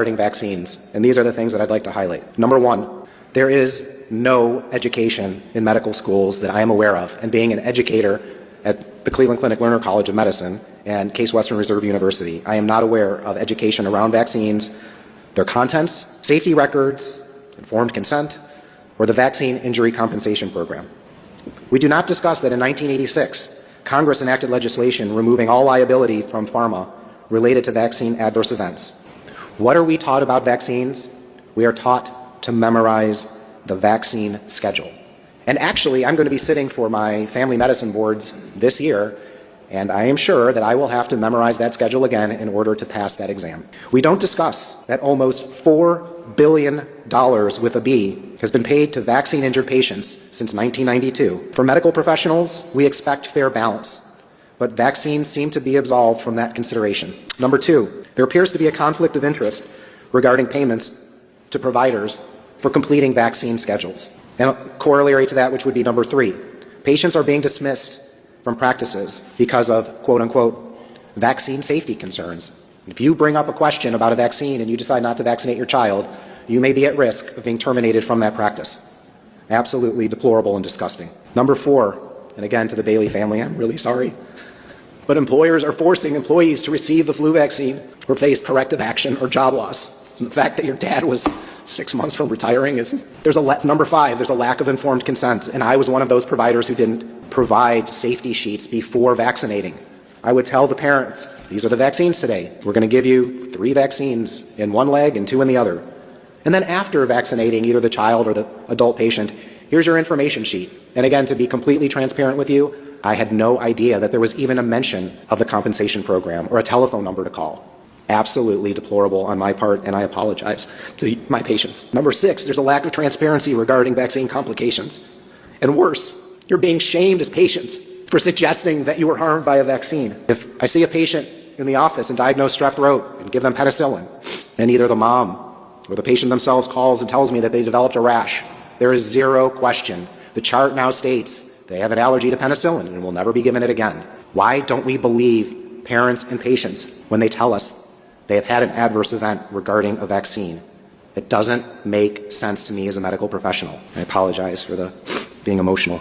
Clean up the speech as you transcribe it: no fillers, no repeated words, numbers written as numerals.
regarding vaccines, and these are the things that I'd like to highlight. Number one, there is no education in medical schools that I am aware of, and being an educator at the Cleveland Clinic Lerner College of Medicine and Case Western Reserve University, I am not aware of education around vaccines, their contents, safety records, informed consent, or the Vaccine Injury Compensation Program. We do not discuss that in 1986, Congress enacted legislation removing all liability from pharma related to vaccine adverse events. What are we taught about vaccines? We are taught to memorize the vaccine schedule. And actually, I'm going to be sitting for my family medicine boards this year, and I am sure that I will have to memorize that schedule again in order to pass that exam. We don't discuss that almost $4 billion with a B has been paid to vaccine-injured patients since 1992. For medical professionals, we expect fair balance, but vaccines seem to be absolved from that consideration. Number two, there appears to be a conflict of interest regarding payments to providers for completing vaccine schedules. And corollary to that, which would be number three, patients are being dismissed from practices because of, quote unquote, vaccine safety concerns. If you bring up a question about a vaccine and you decide not to vaccinate your child, you may be at risk of being terminated from that practice. Absolutely deplorable and disgusting. Number four, and again to the Bailey family, I'm really sorry, but employers are forcing employees to receive the flu vaccine or face corrective action or job loss. And the fact that your dad was 6 months from retiring is, number five, there's a lack of informed consent, and I was one of those providers who didn't provide safety sheets before vaccinating. I would tell the parents, these are the vaccines today. We're going to give you 3 vaccines in one leg and 2 in the other. And then after vaccinating either the child or the adult patient, here's your information sheet. And again, to be completely transparent with you, I had no idea that there was even a mention of the compensation program or a telephone number to call. Absolutely deplorable on my part, and I apologize to my patients. Number 6, there's a lack of transparency regarding vaccine complications. And worse, you're being shamed as patients for suggesting that you were harmed by a vaccine. If I see a patient in the office and diagnose strep throat and give them penicillin, and either the mom or the patient themselves calls and tells me that they developed a rash, there is zero question. The chart now states they have an allergy to penicillin and will never be given it again. Why don't we believe parents and patients when they tell us they have had an adverse event regarding a vaccine? It doesn't make sense to me as a medical professional. I apologize for being emotional.